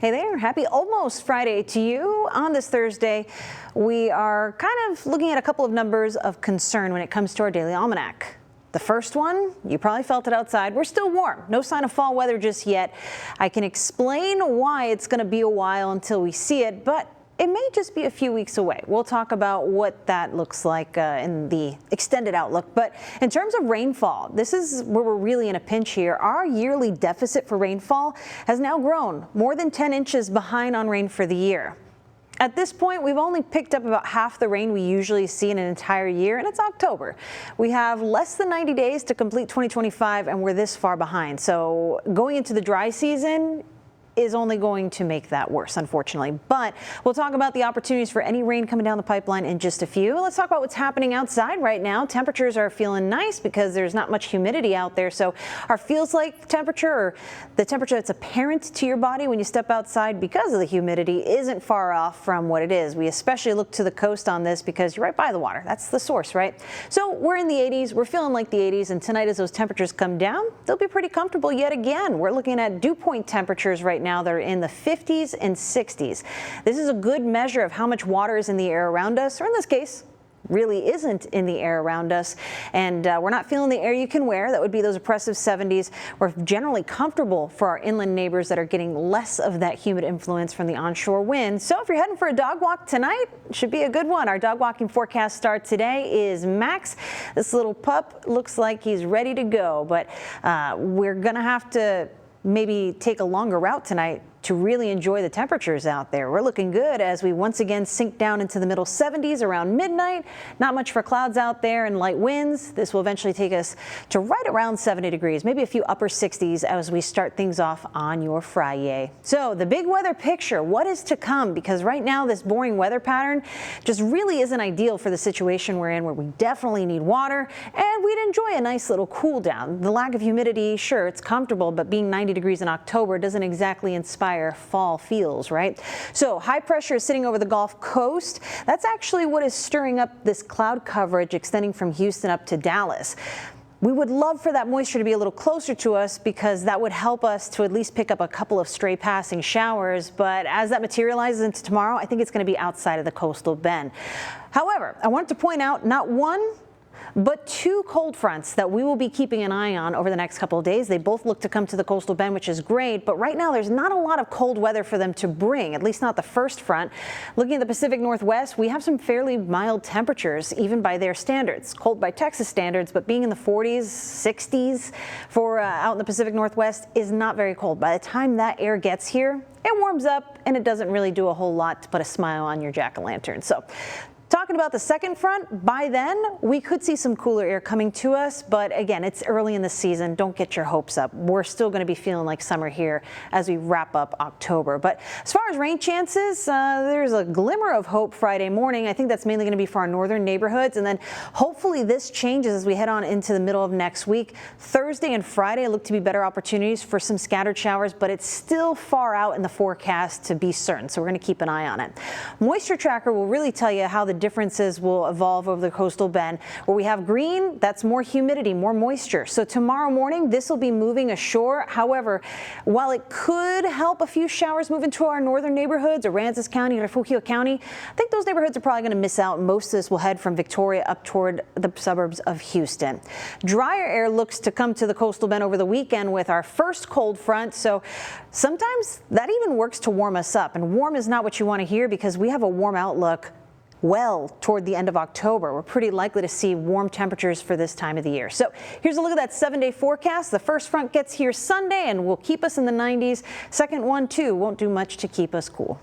Hey there, happy almost Friday to you. On this Thursday, we are kind of looking at a couple of numbers of concern when it comes to our daily almanac. The first one, you probably felt it outside. We're still warm. No sign of fall weather just yet. I can explain why it's going to be a while until we see it, but it may just be a few weeks away. We'll talk about what that looks like in the extended outlook. But in terms of rainfall, this is where we're really in a pinch here. Our yearly deficit for rainfall has now grown more than 10 inches behind on rain for the year. At this point, we've only picked up about half the rain we usually see in an entire year, and it's October. We have less than 90 days to complete 2025, and we're this far behind. So going into the dry season is only going to make that worse, unfortunately. But we'll talk about the opportunities for any rain coming down the pipeline in just a few. Let's talk about what's happening outside right now. Temperatures are feeling nice because there's not much humidity out there. So our feels like temperature, or the temperature that's apparent to your body when you step outside because of the humidity, isn't far off from what it is. We especially look to the coast on this because you're right by the water. That's the source, right? So we're in the 80s. We're feeling like the 80s. And tonight, as those temperatures come down, they'll be pretty comfortable yet again. We're looking at dew point temperatures right now that are in the 50s and 60s. This is a good measure of how much water is in the air around us, or in this case, really isn't in the air around us. And we're not feeling the air you can wear. That would be those oppressive 70s. We're generally comfortable for our inland neighbors that are getting less of that humid influence from the onshore wind. So if you're heading for a dog walk tonight, it should be a good one. Our dog walking forecast start today is Max. This little pup looks like he's ready to go, but we're gonna have to maybe take a longer route tonight to really enjoy the temperatures out there. We're looking good as we once again sink down into the middle 70s around midnight. Not much for clouds out there and light winds. This will eventually take us to right around 70 degrees, maybe a few upper 60s as we start things off on your Friday. So the big weather picture, what is to come? Because right now this boring weather pattern just really isn't ideal for the situation we're in, where we definitely need water and we'd enjoy a nice little cool down. The lack of humidity, sure, it's comfortable, but being 90 degrees in October doesn't exactly inspire fall feels, right? So high pressure is sitting over the Gulf Coast. That's actually what is stirring up this cloud coverage extending from Houston up to Dallas. We would love for that moisture to be a little closer to us because that would help us to at least pick up a couple of stray passing showers. But as that materializes into tomorrow, I think it's going to be outside of the coastal bend. However, I wanted to point out not one, but two cold fronts that we will be keeping an eye on over the next couple of days. They both look to come to the coastal bend, which is great, but right now there's not a lot of cold weather for them to bring, at least not the first front. Looking at the Pacific Northwest, we have some fairly mild temperatures, even by their standards. Cold by Texas standards, but being in the 40s, 60s for out in the Pacific Northwest is not very cold. By the time that air gets here, it warms up and it doesn't really do a whole lot to put a smile on your jack-o'-lantern. So talking about the second front, by then we could see some cooler air coming to us, but again, it's early in the season. Don't get your hopes up. We're still going to be feeling like summer here as we wrap up October. But as far as rain chances, there's a glimmer of hope Friday morning. I think that's mainly going to be for our northern neighborhoods, and then hopefully this changes as we head on into the middle of next week. Thursday and Friday look to be better opportunities for some scattered showers, but it's still far out in the forecast to be certain, so we're going to keep an eye on it. Moisture tracker will really tell you how the differences will evolve over the coastal bend. Where we have green, that's more humidity, more moisture. So tomorrow morning, this will be moving ashore. However, while it could help a few showers move into our northern neighborhoods, Aransas County or Refugio County, I think those neighborhoods are probably going to miss out. Most of this will head from Victoria up toward the suburbs of Houston. Drier air looks to come to the coastal bend over the weekend with our first cold front. So sometimes that even works to warm us up. And warm is not what you want to hear because we have a warm outlook well toward the end of October. We're pretty likely to see warm temperatures for this time of the year. So here's a look at that 7-day forecast. The first front gets here Sunday and will keep us in the 90s. Second one too won't do much to keep us cool.